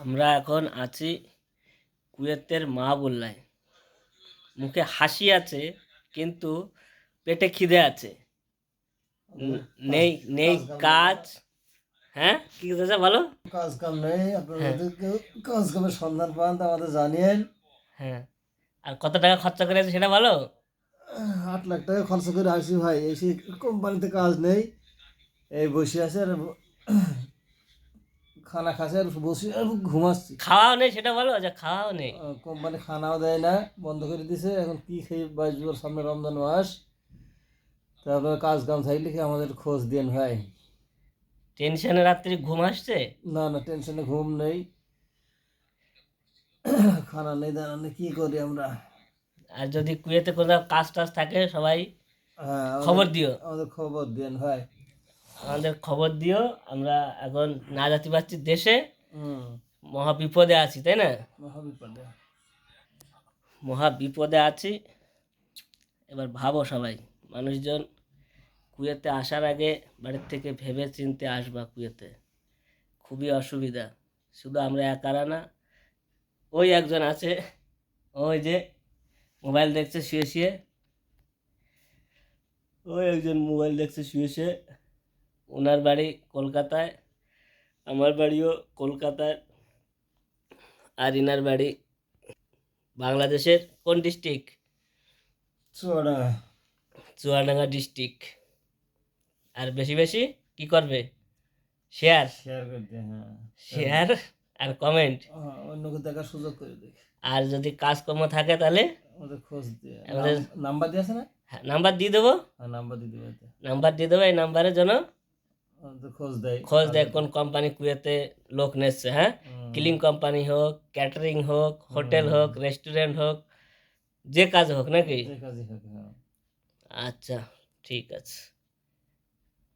আমরা এখন আছি কুয়েতের মাহবুল্লায়। মুখে হাসি আছে কিন্তু পেটে খিদে আছে। নেই নেই কাজ। হ্যাঁ কি চাচা বলো। কাজ কাম নেই, আপনারা হ্যাঁ যদি কেউ কাজ কামের সন্ধান পান তা আমাদের জানিয়েন। হ্যাঁ, আর কত টাকা খরচা করে আছে সেটা বলো। 8 লাখ টাকা খরচ করে আসি ভাই, এসে কোম্পানিতে কাজ নেই, এই বসে আছে আর খানা খাচ্ছে আর বসে আর ঘুমাচ্ছি। খাওয়াও নেই সেটা বলো, যে খাওয়াও নেই। কোম্পানি খানাও দেয় না, বন্ধ করে দিছে। এখন কি খেয়ে বাঁচবো, সামনে রমজান মাস। তারপরে কাজ কাম থাকলে কি আমাদের খোঁজ দেন ভাই। টেনশনে রাত্রি ঘুম আসছে। না না, টেনশনে ঘুম নেই, খানা নেই, দানা নেই, কি করি আমরা। আর যদি কুয়েতে কোথাও কাজ টাজ থাকে সবাই হ্যাঁ, খবর দিও। আমাদের খবর দেন ভাই। আমাদের খবর দিও। আমরা এখন না যেতে পারছি দেশে, হুম। মহা বিপদে আছি, তাই না? মহাবিপদে। মহা বিপদে আছি। এবার ভাবো সবাই, মানুষজন কুয়েতে আসার আগে বাড়ির থেকে ভেবে চিনতে আসবা কুয়েতে। খুবই অসুবিধা। শুধু আমরা একারা না, ওই একজন আছে, ওই যে মোবাইল দেখছে শুয়ে শুয়ে, ওই একজন মোবাইল দেখছে শুয়ে শুয়ে। ওনার বাড়ি কলকাতায়, আমার বাড়িও কলকাতায়, আর ইনার বাড়ি বাংলাদেশের কোন ডিস্ট্রিক্ট? চুয়াডাঙ্গা। চুয়াডাঙ্গা ডিস্ট্রিক্ট। আর বেশি বেশি কি করবে? শেয়ার। শেয়ার করে দে, হ্যাঁ। শেয়ার আর কমেন্ট। অন্যকে দেখার সুযোগ করে দে। আর যদি কাজকর্ম থাকে তাহলে আমাদের খোঁজ দিয়ে আমাদের নাম্বার দিয়ে আছে না? নাম্বার দিয়ে দেবো। হ্যাঁ, নাম্বার দিয়ে দেবে। নাম্বার দিয়ে দেবো, এই নাম্বারের জন্য আমাদের খোঁজ দেয় খোঁজ দেয় কাজের। কোন কোম্পানি কুয়েতে লোক নিচ্ছে। হ্যাঁ, হুম, ক্লিং কোম্পানি হোক, ক্যাটারিং হোক, হোটেল হুম, হোক, রেস্টুরেন্ট হোক, যে কাজ হোক নাকি। যে কাজই হোক, হ্যাঁ। আচ্ছা, ঠিক আছে।